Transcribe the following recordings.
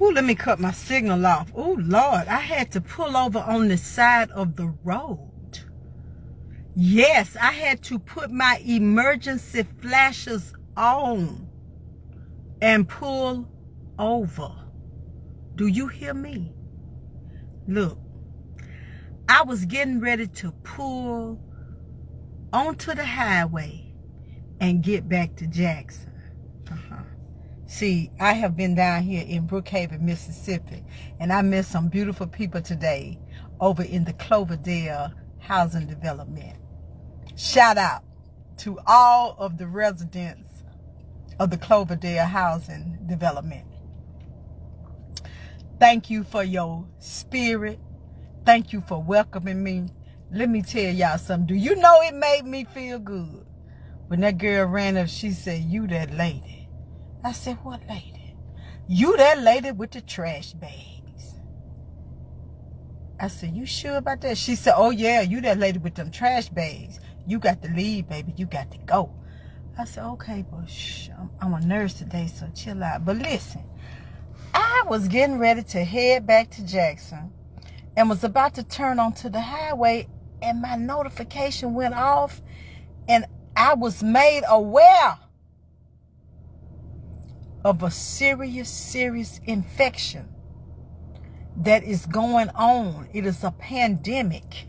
Ooh, let me cut my signal off. Oh, Lord, I had to pull over on the side of the road. Yes, I had to put my emergency flashers on and pull over. Do you hear me? Look, I was getting ready to pull onto the highway and get back to Jackson. See, I have been down here in Brookhaven, Mississippi, and I met some beautiful people today over in the Cloverdale housing development. Shout out to all of the residents of the Cloverdale housing development. Thank you for your spirit. Thank you for welcoming me. Let me tell y'all something. Do you know it made me feel good? When that girl ran up, she said, "You that lady." I said, "What lady?" "You that lady with the trash bags." I said, "You sure about that?" She said, "Oh yeah, you that lady with them trash bags. You got to leave, baby. You got to go." I said, "Okay, but shh, I'm a nurse today, so chill out." But listen, I was getting ready to head back to Jackson and was about to turn onto the highway, and my notification went off, and I was made aware of a serious infection that is going on. It is a pandemic,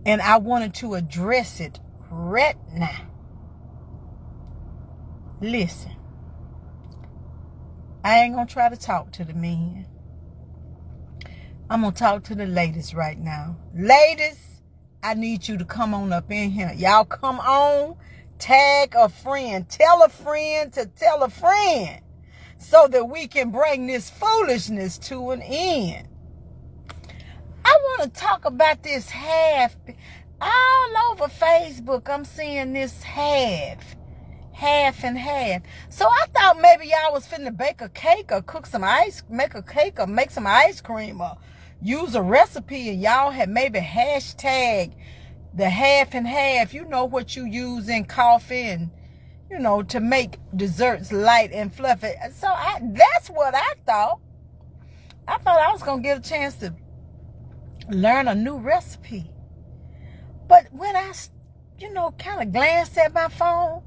and I wanted to address it right now. Listen, I ain't gonna try to talk to the men. I'm gonna talk to the ladies right now. Ladies, I need you to come on up in here. Y'all come on. Tag a friend. Tell a friend to tell a friend so that we can bring this foolishness to an end. I want to talk about this half. All over Facebook, I'm seeing this half and half. So I thought maybe y'all was finna bake a cake or cook some ice, make a cake or make some ice cream or use a recipe, and y'all had maybe hashtag the half and half. You know what you use in coffee and, you know, to make desserts light and fluffy. So that's what I thought. I thought I was going to get a chance to learn a new recipe. But when I, kind of glanced at my phone,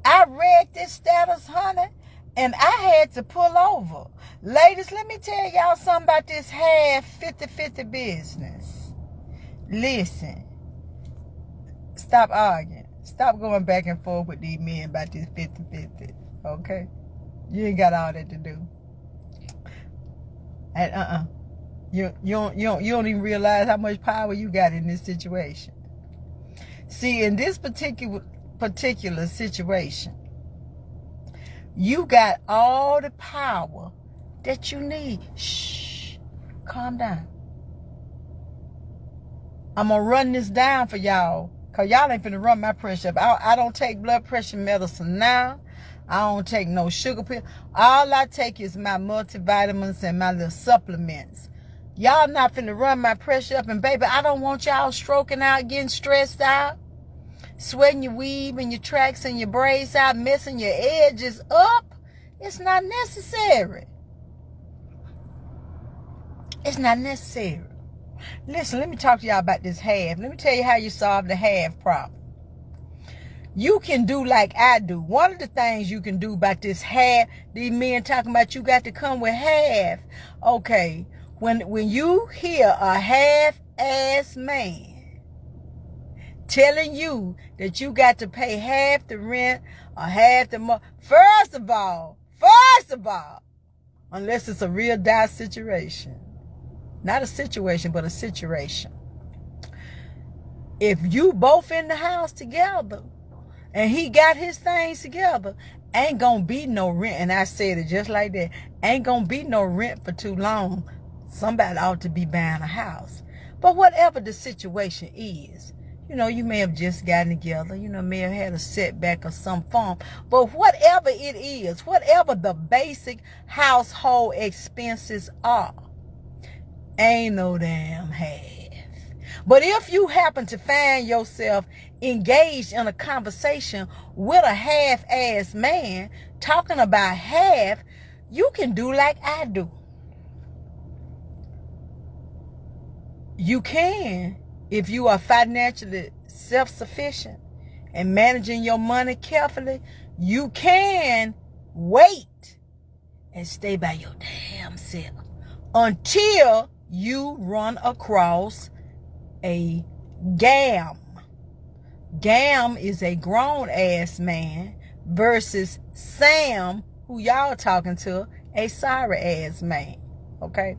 I read this status, honey, and I had to pull over. Ladies, let me tell y'all something about this half 50-50 business. Listen. Stop arguing. Stop going back and forth with these men about this 50-50. Okay? You ain't got all that to do. And you don't even realize how much power you got in this situation. See, in this particular situation, you got all the power that you need. Shh. Calm down. I'm going to run this down for y'all, because y'all ain't finna run my pressure up. I don't take blood pressure medicine now. I don't take no sugar pill. All I take is my multivitamins and my little supplements. Y'all not finna run my pressure up. And baby, I don't want y'all stroking out, getting stressed out, sweating your weave and your tracks and your braids out, messing your edges up. It's not necessary. It's not necessary. Listen, let me talk to y'all about this half. Let me tell you how you solve the half problem. You can do like I do. One of the things you can do about this half, these men talking about you got to come with half. Okay, when you hear a half-ass man telling you that you got to pay half the rent or half the money, first of all, unless it's a real dire situation. Not a situation, but a situation. If you both in the house together and he got his things together, ain't gonna be no rent. And I said it just like that. Ain't gonna be no rent for too long. Somebody ought to be buying a house. But whatever the situation is, you may have just gotten together, may have had a setback of some form. But whatever it is, whatever the basic household expenses are, ain't no damn half. But if you happen to find yourself engaged in a conversation with a half-ass man talking about half, you can do like I do. You can, if you are financially self-sufficient and managing your money carefully, you can wait and stay by your damn self until you run across a gam. Gam is a grown-ass man versus Sam, who y'all talking to, a sorry-ass man. Okay?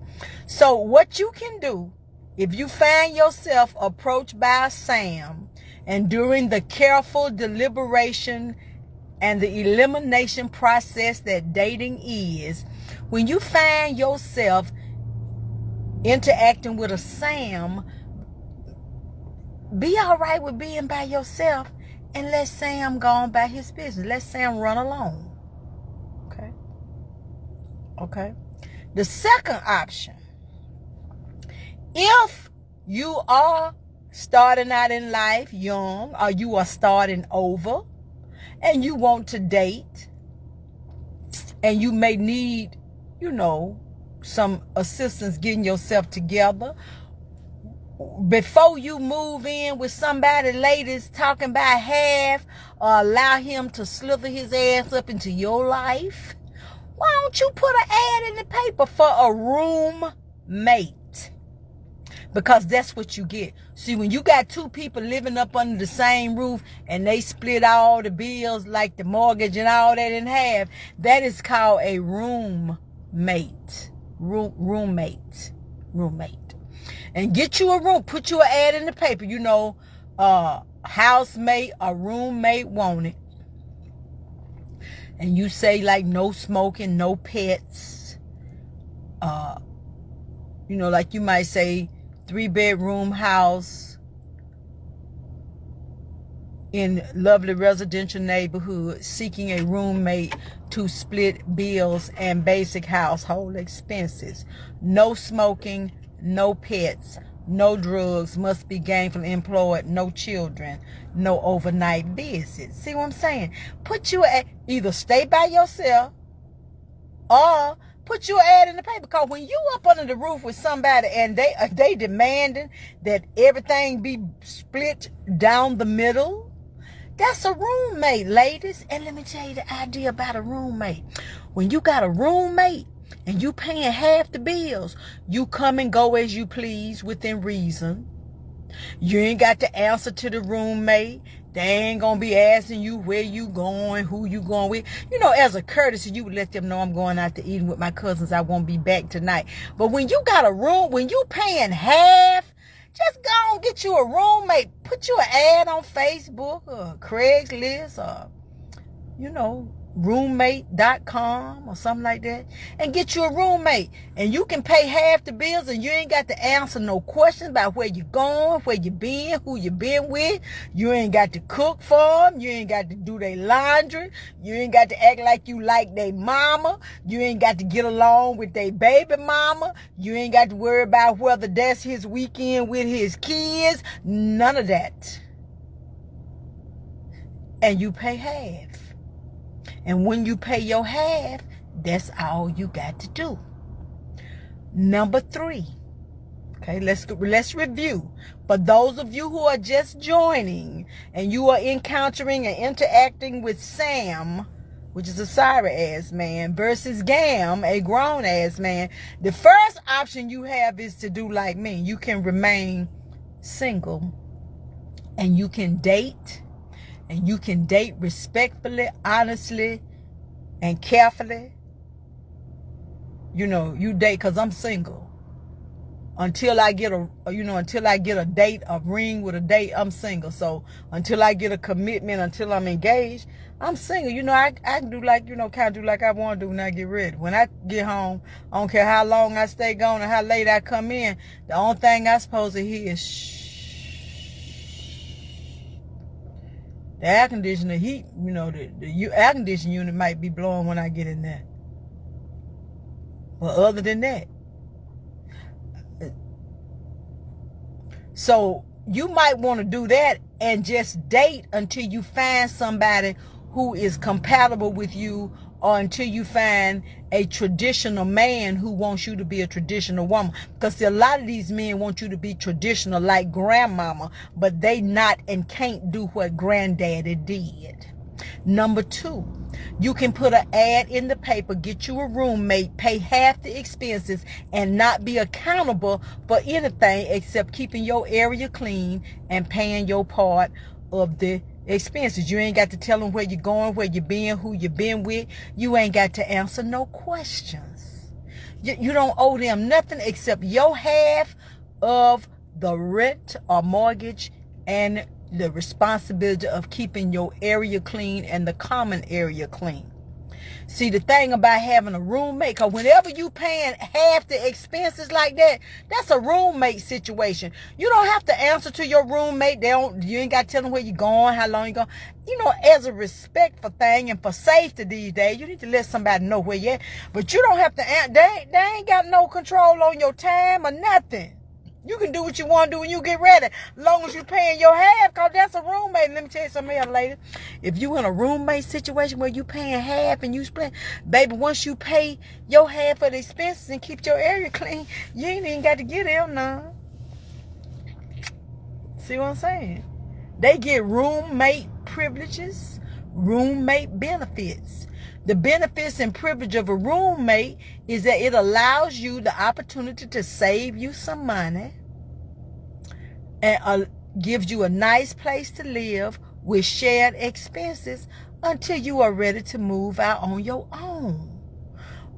So what you can do, if you find yourself approached by a Sam, and during the careful deliberation and the elimination process that dating is, when you find yourself interacting with a Sam, be all right with being by yourself and let Sam go on by his business. Let Sam run alone. Okay? Okay? The second option, if you are starting out in life young, or you are starting over and you want to date, and you may need, some assistance getting yourself together, before you move in with somebody, ladies, talking about half, or allow him to slither his ass up into your life, why don't you put an ad in the paper for a roommate? Because that's what you get. See, when you got two people living up under the same roof and they split all the bills, like the mortgage and all that in half, that is called a roommate. Roommate. And get you a room. Put you an ad in the paper. Housemate or roommate wanted. And you say like no smoking, no pets. Like you might say 3-bedroom house in lovely residential neighborhood, seeking a roommate to split bills and basic household expenses. No smoking, no pets, no drugs, must be gainfully employed, no children, no overnight visits. See what I'm saying? Either stay by yourself or put your ad in the paper. Because when you up under the roof with somebody and they demanding that everything be split down the middle, that's a roommate, ladies. And let me tell you the idea about a roommate. When you got a roommate and you paying half the bills, you come and go as you please within reason. You ain't got to answer to the roommate. They ain't gonna be asking you where you going, who you going with. As a courtesy, you would let them know I'm going out to eat with my cousins. I won't be back tonight. But when you got a room, when you paying half, just go and get you a roommate. Put you an ad on Facebook or Craigslist or, roommate.com or something like that, and get you a roommate. And you can pay half the bills and you ain't got to answer no questions about where you going, where you been, who you been with. You ain't got to cook for them. You ain't got to do their laundry. You ain't got to act like you like their mama. You ain't got to get along with their baby mama. You ain't got to worry about whether that's his weekend with his kids. None of that. And you pay half. And when you pay your half, that's all you got to do. Number 3. Okay, let's review. For those of you who are just joining and you are encountering and interacting with Sam, which is a sorry-ass man, versus Gam, a grown-ass man, the first option you have is to do like me. You can remain single and you can date. And you can date respectfully, honestly, and carefully. You date, because I'm single. Until I get a date, a ring with a date, I'm single. So until I get a commitment, until I'm engaged, I'm single. I can do like, kind of do like I want to do when I get ready. When I get home, I don't care how long I stay gone or how late I come in. The only thing I'm supposed to hear is shh. The air conditioner heat, the air conditioning unit might be blowing when I get in there. But other than that. So you might want to do that and just date until you find somebody who is compatible with you or until you find a traditional man who wants you to be a traditional woman. Because a lot of these men want you to be traditional like grandmama, but they not and can't do what granddaddy did. Number 2, you can put an ad in the paper, get you a roommate, pay half the expenses, and not be accountable for anything except keeping your area clean and paying your part of the expenses. You ain't got to tell them where you're going, where you been, who you been with. You ain't got to answer no questions. You don't owe them nothing except your half of the rent or mortgage and the responsibility of keeping your area clean and the common area clean. See, the thing about having a roommate, because whenever you paying half the expenses like that, that's a roommate situation. You don't have to answer to your roommate. You ain't got to tell them where you're going, how long you going. You know, as a respectful thing and for safety these days, you need to let somebody know where you're at. But you don't have to, they ain't got no control on your time or nothing. You can do what you want to do when you get ready, as long as you're paying your half, because that's a roommate. Let me tell you something else, lady. If you in a roommate situation where you paying half and you split, baby, once you pay your half of the expenses and keep your area clean, you ain't even got to get them none. See what I'm saying? They get roommate privileges, roommate benefits. The benefits and privilege of a roommate is that it allows you the opportunity to save you some money and gives you a nice place to live with shared expenses until you are ready to move out on your own.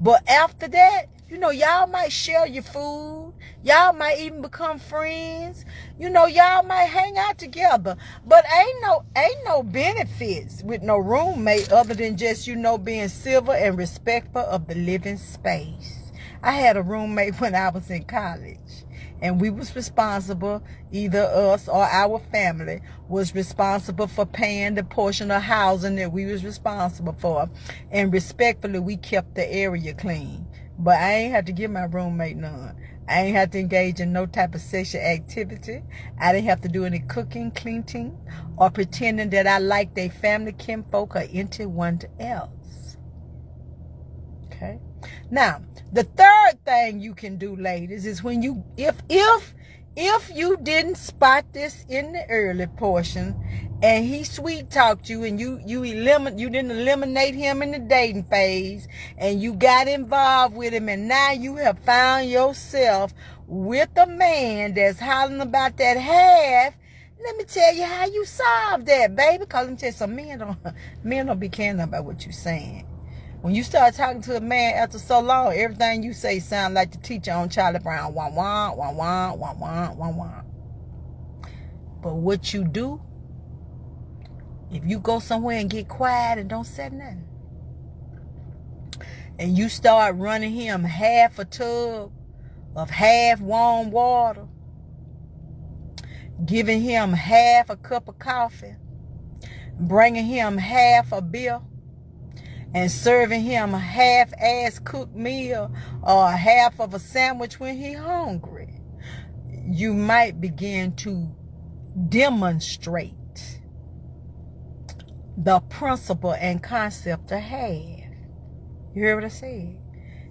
But after that, you know, y'all might share your food. Y'all might even become friends. You know, y'all might hang out together. But ain't no benefits with no roommate other than just, you know, being civil and respectful of the living space. I had a roommate when I was in college. And we was responsible, either us or our family was responsible for paying the portion of housing that we was responsible for. And respectfully, we kept the area clean. But I ain't had to give my roommate none. I ain't had to engage in no type of sexual activity. I didn't have to do any cooking, cleaning, or pretending that I liked their family, kinfolk, or anyone else. Okay? Now, the third thing you can do, ladies, is when you, if you didn't spot this in the early portion, and he sweet talked you, and you didn't eliminate him in the dating phase, and you got involved with him, and now you have found yourself with a man that's hollering about that half. Let me tell you how you solve that, baby. Because let me tell you, some men don't be caring about what you're saying. When you start talking to a man after so long, everything you say sounds like the teacher on Charlie Brown. Wah, wah, wah, wah, wah, wah, wah, wah. But what you do, if you go somewhere and get quiet and don't say nothing, and you start running him half a tub of half warm water, giving him half a cup of coffee, bringing him half a beer, and serving him a half-ass cooked meal or half of a sandwich when he's hungry, you might begin to demonstrate the principle and concept of half. You hear what I said?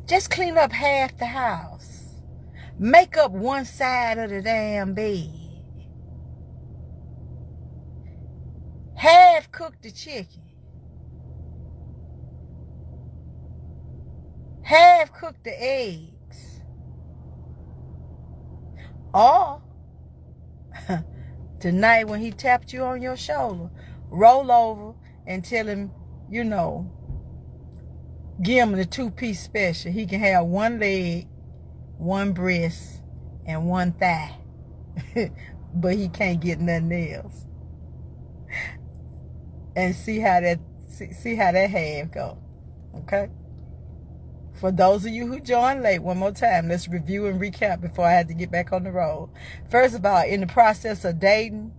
Just clean up half the house. Make up one side of the damn bed. Half cook the chicken. Half cook the eggs. Or tonight when he tapped you on your shoulder, roll over and tell him, you know, give him the 2-piece special. He can have one leg, one breast, and one thigh. But he can't get nothing else. And see how that half go. Okay? For those of you who joined late, one more time, let's review and recap before I had to get back on the road. First of all, in the process of dating,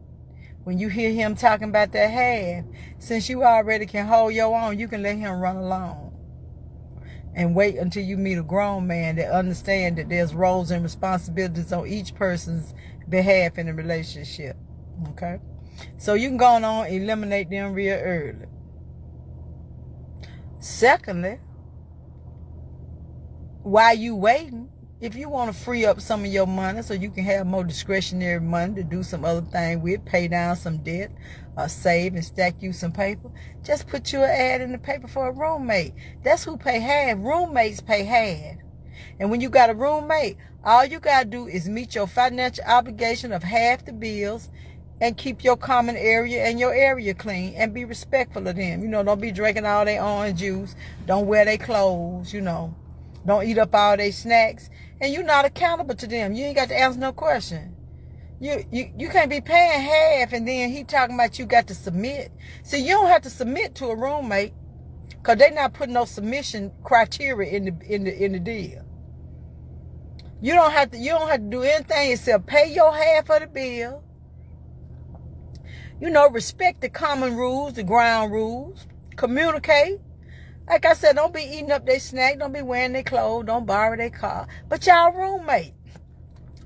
when you hear him talking about that half, since you already can hold your own, you can let him run alone. And wait until you meet a grown man that understands that there's roles and responsibilities on each person's behalf in a relationship. Okay? So you can go on and eliminate them real early. Secondly, while you waiting, if you want to free up some of your money so you can have more discretionary money to do some other thing with, pay down some debt, or save and stack you some paper, just put you an ad in the paper for a roommate. That's who pay half. Roommates pay half. And when you got a roommate, all you got to do is meet your financial obligation of half the bills and keep your common area and your area clean and be respectful of them. You know, don't be drinking all their orange juice. Don't wear their clothes, you know. Don't eat up all their snacks. And you're not accountable to them. You ain't got to answer no question. You can't be paying half and then he talking about you got to submit. See, you don't have to submit to a roommate because they're not putting no submission criteria in the deal. You don't have to do anything except pay your half of the bill. You know, respect the common rules, the ground rules. Communicate. Like I said, don't be eating up their snack. Don't be wearing their clothes. Don't borrow their car. But y'all roommate.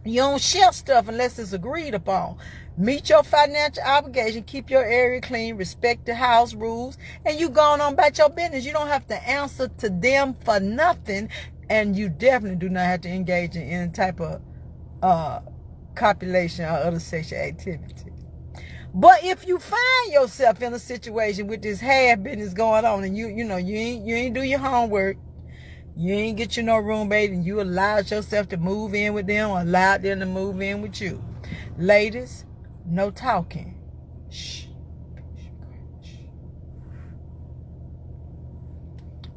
You don't share stuff unless it's agreed upon. Meet your financial obligation. Keep your area clean. Respect the house rules. And you going on about your business. You don't have to answer to them for nothing. And you definitely do not have to engage in any type of copulation or other sexual activity. But if you find yourself in a situation with this half business going on and you ain't do your homework, you ain't get you no roommate and you allowed yourself to move in with them or allowed them to move in with you. Ladies, no talking. Shh.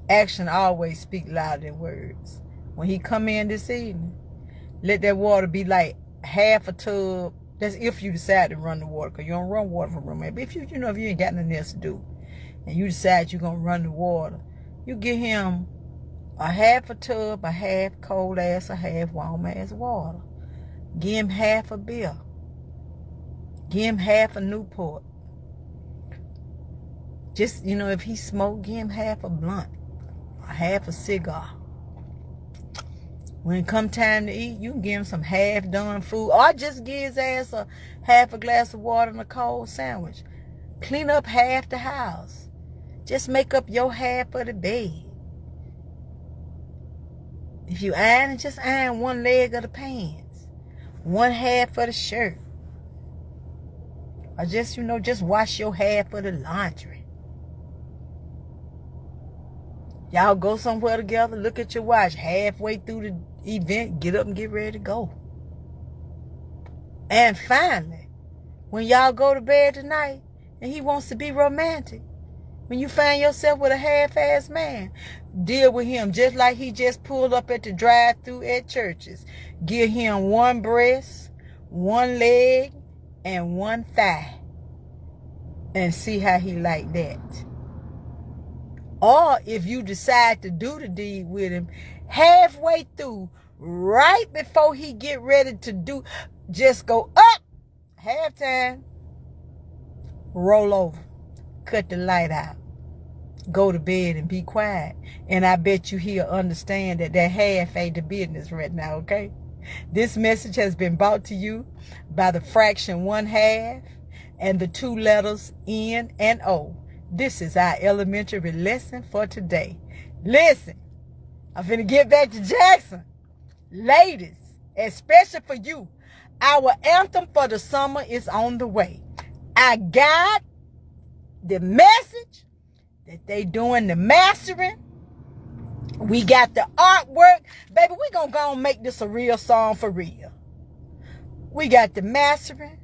Action always speak louder than words. When he come in this evening, let that water be like half a tub. That's if you decide to run the water, because you don't run water for roommate. But if you ain't got nothing else to do, and you decide you're going to run the water, you give him a half a tub, a half cold ass, a half warm ass water. Give him half a beer. Give him half a Newport. Just, if he smoke, give him half a blunt, or half a cigar. When it come time to eat, you can give him some half-done food. Or just give his ass a half a glass of water and a cold sandwich. Clean up half the house. Just make up your half of the bed. If you iron, just iron one leg of the pants. One half of the shirt. Or just wash your half of the laundry. Y'all go somewhere together, look at your watch. Halfway through the event, get up and get ready to go. And finally, when y'all go to bed tonight and he wants to be romantic, when you find yourself with a half-assed man, deal with him just like he just pulled up at the drive-thru at churches. Give him one breast, one leg, and one thigh. And see how he like that. Or if you decide to do the deed with him, halfway through, right before he get ready to do, just go up, halftime, roll over, cut the light out, go to bed and be quiet. And I bet you he'll understand that half ain't the business right now, okay? This message has been brought to you by the fraction 1/2 and the 2 letters N and O. This is our elementary lesson for today. Listen, I'm finna get back to Jackson. Ladies, especially for you, our anthem for the summer is on the way. I got the message that they doing the mastering. We got the artwork. Baby, we gonna go and make this a real song for real. We got the mastering.